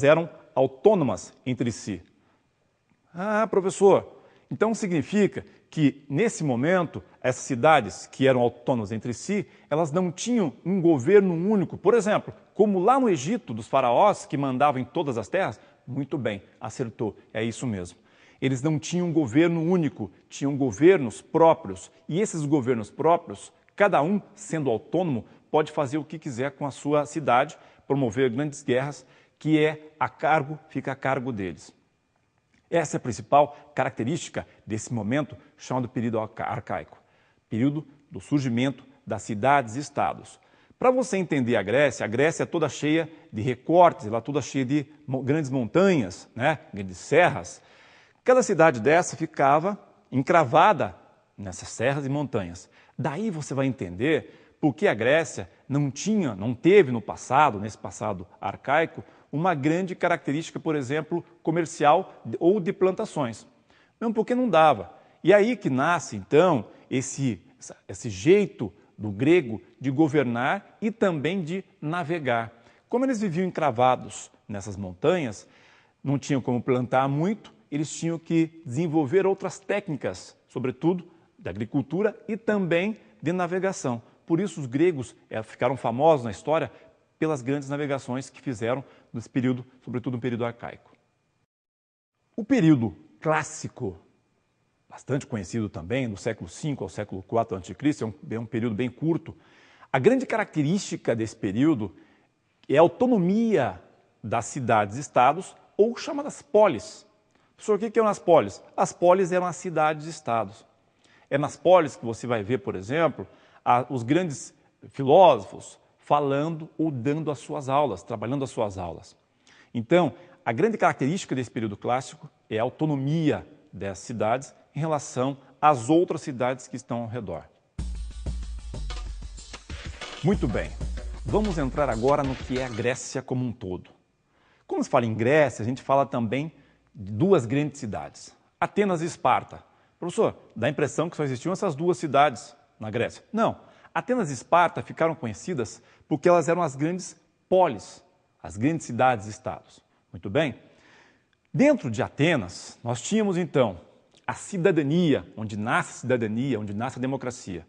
eram autônomas entre si. Ah, professor, então significa que, nesse momento, essas cidades que eram autônomas entre si, elas não tinham um governo único. Por exemplo, como lá no Egito, dos faraós que mandavam em todas as terras? Muito bem, acertou, é isso mesmo. Eles não tinham um governo único, tinham governos próprios. E esses governos próprios, cada um sendo autônomo, pode fazer o que quiser com a sua cidade, promover grandes guerras, que fica a cargo deles. Essa é a principal característica desse momento chamado período arcaico, período do surgimento das cidades-estados. Para você entender a Grécia é toda cheia de recortes, ela é toda cheia de grandes montanhas, né? Grandes serras. Cada cidade dessa ficava encravada nessas serras e montanhas. Daí você vai entender por que a Grécia não teve no passado, nesse passado arcaico, uma grande característica, por exemplo, comercial ou de plantações. Mesmo porque não dava. E aí que nasce, então, esse jeito do grego de governar e também de navegar. Como eles viviam encravados nessas montanhas, não tinham como plantar muito, eles tinham que desenvolver outras técnicas, sobretudo da agricultura e também de navegação. Por isso os gregos ficaram famosos na história pelas grandes navegações que fizeram nesse período, sobretudo no período arcaico. O período clássico, bastante conhecido também, do século V ao século IV a.C., é um período bem curto. A grande característica desse período é a autonomia das cidades-estados, ou chamadas polis. Professor, o que eram as polis? As polis eram as cidades-estados. É nas polis que você vai ver, por exemplo, os grandes filósofos falando ou dando as suas aulas, trabalhando as suas aulas. Então, a grande característica desse período clássico é a autonomia das cidades em relação às outras cidades que estão ao redor. Muito bem, vamos entrar agora no que é a Grécia como um todo. Quando se fala em Grécia, a gente fala também de duas grandes cidades, Atenas e Esparta. Professor, dá a impressão que só existiam essas duas cidades na Grécia. Não, Atenas e Esparta ficaram conhecidas porque elas eram as grandes polis, as grandes cidades-estados. Muito bem? Dentro de Atenas, nós tínhamos então a cidadania, onde nasce a cidadania, onde nasce a democracia.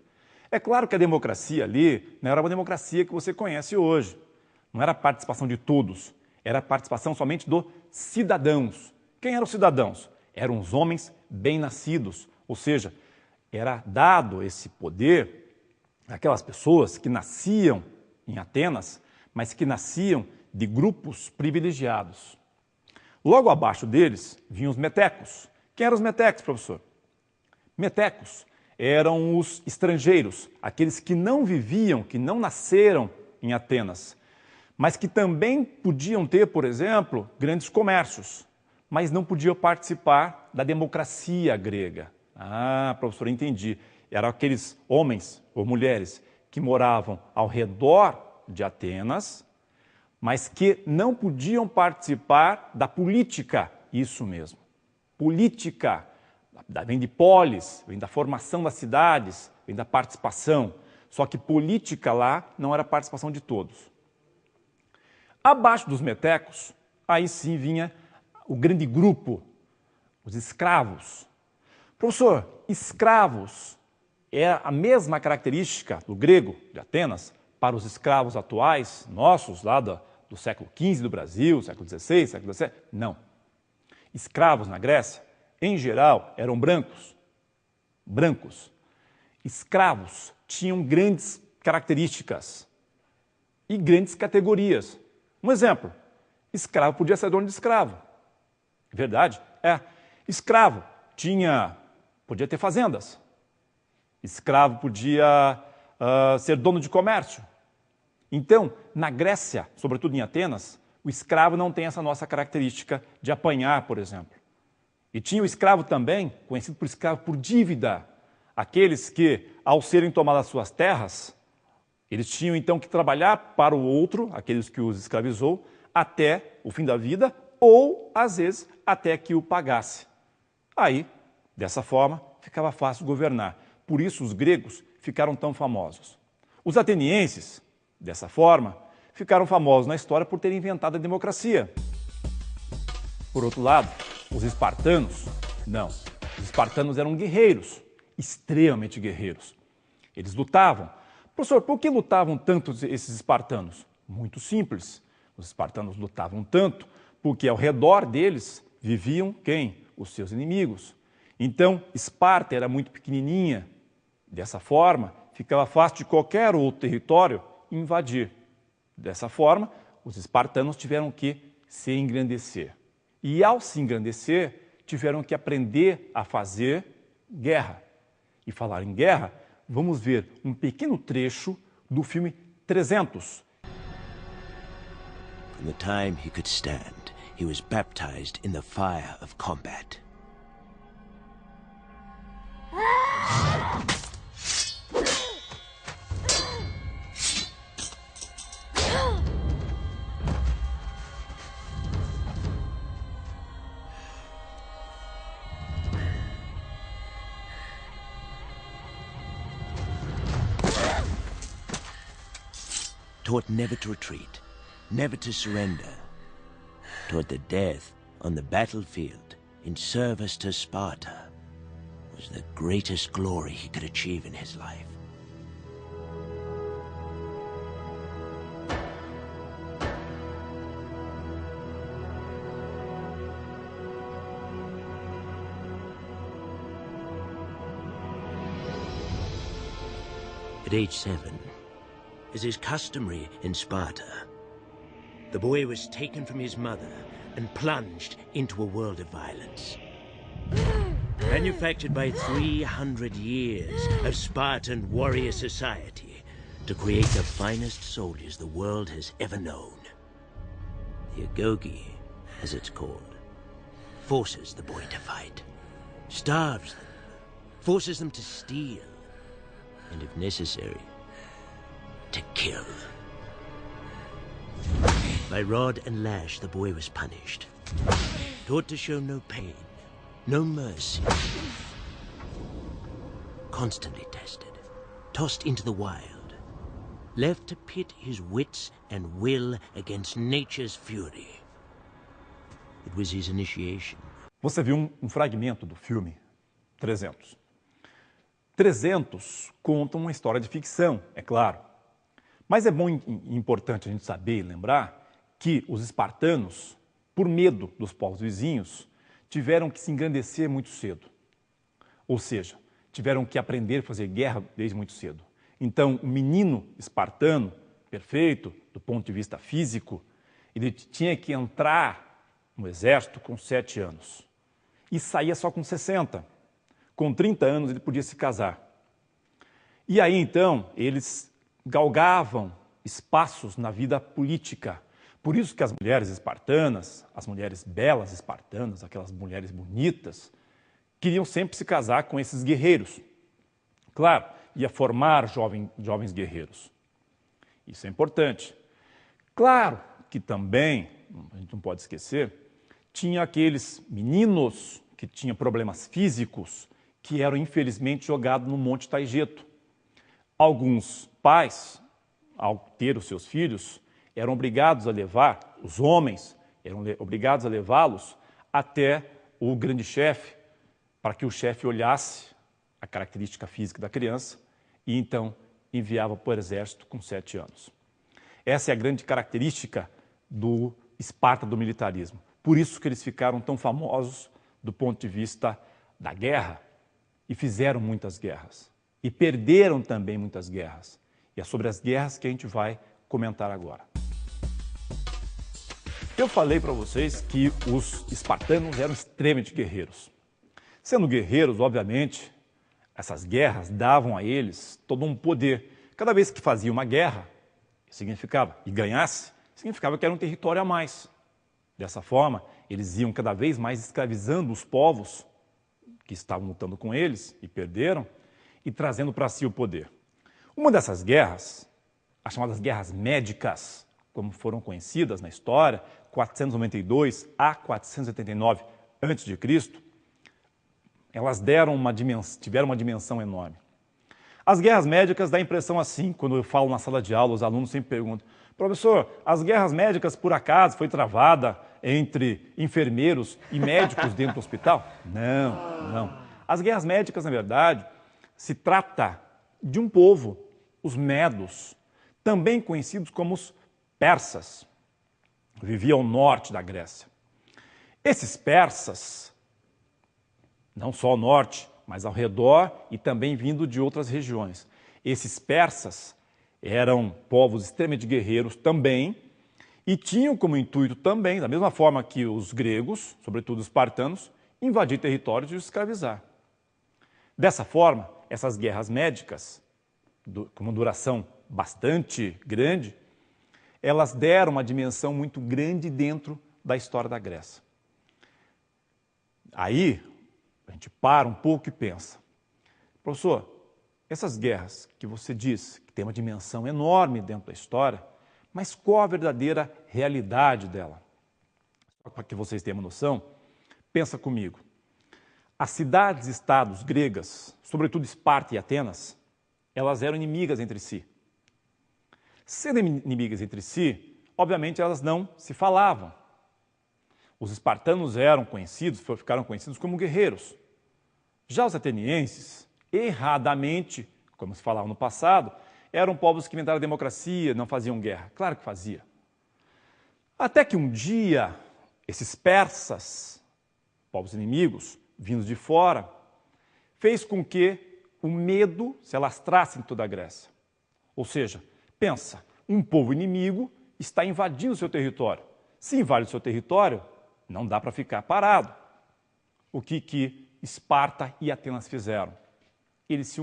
É claro que a democracia ali não era uma democracia que você conhece hoje. Não era a participação de todos, era a participação somente dos cidadãos. Quem eram os cidadãos? Eram os homens bem-nascidos, ou seja, era dado esse poder àquelas pessoas que nasciam em Atenas, mas que nasciam de grupos privilegiados. Logo abaixo deles vinham os metecos. Quem eram os metecos, professor? Metecos eram os estrangeiros, aqueles que não viviam, que não nasceram em Atenas, mas que também podiam ter, por exemplo, grandes comércios, mas não podiam participar da democracia grega. Ah, professor, entendi. Eram aqueles homens ou mulheres que moravam ao redor de Atenas, mas que não podiam participar da política. Isso mesmo. Política vem de polis, vem da formação das cidades, vem da participação. Só que política lá não era participação de todos. Abaixo dos metecos, aí sim vinha o grande grupo, os escravos. Professor, escravos é a mesma característica do grego de Atenas para os escravos atuais, nossos, lá do século XV do Brasil, século XVI, século XVII? Não. Escravos na Grécia, em geral, eram brancos. Brancos. Escravos tinham grandes características e grandes categorias. Um exemplo, escravo podia ser dono de escravo. Verdade? É. Escravo podia ter fazendas. Escravo podia ser dono de comércio. Então, na Grécia, sobretudo em Atenas, o escravo não tem essa nossa característica de apanhar, por exemplo. E tinha o escravo também, conhecido por escravo por dívida. Aqueles que, ao serem tomadas suas terras, eles tinham então que trabalhar para o outro, aqueles que os escravizou, até o fim da vida, ou, às vezes, até que o pagasse. Aí, dessa forma, ficava fácil governar. Por isso os gregos ficaram tão famosos. Os atenienses, dessa forma, ficaram famosos na história por terem inventado a democracia. Por outro lado, os espartanos, não. Os espartanos eram guerreiros, extremamente guerreiros. Eles lutavam. Professor, por que lutavam tanto esses espartanos? Muito simples. Os espartanos lutavam tanto porque ao redor deles viviam quem? Os seus inimigos. Então, Esparta era muito pequenininha. Dessa forma, ficava fácil de qualquer outro território invadir. Dessa forma, os espartanos tiveram que se engrandecer. E ao se engrandecer, tiveram que aprender a fazer guerra. E falar em guerra, vamos ver um pequeno trecho do filme 300. From the time he could stand, he was baptized in the fire of combat. Taught never to retreat, never to surrender. Taught that death on the battlefield in service to Sparta was the greatest glory he could achieve in his life. At age 7, as is customary in Sparta, the boy was taken from his mother and plunged into a world of violence. Manufactured by 300 years of Spartan warrior society to create the finest soldiers the world has ever known. The Agoge, as it's called, forces the boy to fight, starves them, forces them to steal, and if necessary, to kill. By rod and lash, the boy was punished. Taught to show no pain, no mercy. Constantly tested, tossed into the wild, left to pit his wits and will against nature's fury. It was his initiation. Você viu um fragmento do filme 300. 300 conta uma história de ficção, é claro. Mas é bom e importante a gente saber e lembrar que os espartanos, por medo dos povos vizinhos, tiveram que se engrandecer muito cedo. Ou seja, tiveram que aprender a fazer guerra desde muito cedo. Então, o menino espartano, perfeito do ponto de vista físico, ele tinha que entrar no exército com 7 anos. E saía só com 60. Com 30 anos ele podia se casar. E aí, então, eles galgavam espaços na vida política. Por isso que as mulheres espartanas, as mulheres belas espartanas, aquelas mulheres bonitas, queriam sempre se casar com esses guerreiros. Claro, ia formar jovens guerreiros. Isso é importante. Claro que também, a gente não pode esquecer, tinha aqueles meninos que tinham problemas físicos que eram infelizmente jogados no Monte Taigeto. Alguns pais, ao ter os seus filhos, eram obrigados a levar, os homens eram obrigados a levá-los até o grande chefe, para que o chefe olhasse a característica física da criança e então enviava para o exército com 7 anos. Essa é a grande característica do Esparta, do militarismo. Por isso que eles ficaram tão famosos do ponto de vista da guerra e fizeram muitas guerras. E perderam também muitas guerras. E é sobre as guerras que a gente vai comentar agora. Eu falei para vocês que os espartanos eram extremamente guerreiros. Sendo guerreiros, obviamente, essas guerras davam a eles todo um poder. Cada vez que fazia uma guerra, significava, e ganhasse, significava que era um território a mais. Dessa forma, eles iam cada vez mais escravizando os povos que estavam lutando com eles e perderam, e trazendo para si o poder. Uma dessas guerras, as chamadas guerras médicas, como foram conhecidas na história, 492 a 489 a.C., elas tiveram uma dimensão enorme. As guerras médicas dá a impressão assim, quando eu falo na sala de aula, os alunos sempre perguntam: professor, as guerras médicas por acaso foi travada entre enfermeiros e médicos dentro do hospital? Não, não. As guerras médicas, na verdade, se trata de um povo, os medos, também conhecidos como os persas, viviam ao norte da Grécia. Esses persas, não só ao norte, mas ao redor e também vindo de outras regiões. Esses persas eram povos extremamente guerreiros também e tinham como intuito também, da mesma forma que os gregos, sobretudo os espartanos, invadir territórios e os escravizar. Dessa forma, essas guerras médicas, com uma duração bastante grande, elas deram uma dimensão muito grande dentro da história da Grécia. Aí, a gente para um pouco e pensa, professor, essas guerras que você diz que tem uma dimensão enorme dentro da história, mas qual a verdadeira realidade dela? Para que vocês tenham uma noção, pensa comigo. As cidades-estados gregas, sobretudo Esparta e Atenas, elas eram inimigas entre si. Sendo inimigas entre si, obviamente elas não se falavam. Os espartanos eram conhecidos, ficaram conhecidos como guerreiros. Já os atenienses, erradamente, como se falava no passado, eram povos que inventaram a democracia, não faziam guerra. Claro que fazia. Até que um dia, esses persas, povos inimigos, vindos de fora, fez com que o medo se alastrasse em toda a Grécia. Ou seja, pensa, um povo inimigo está invadindo o seu território. Se invade o seu território, não dá para ficar parado. O que Esparta e Atenas fizeram? Eles se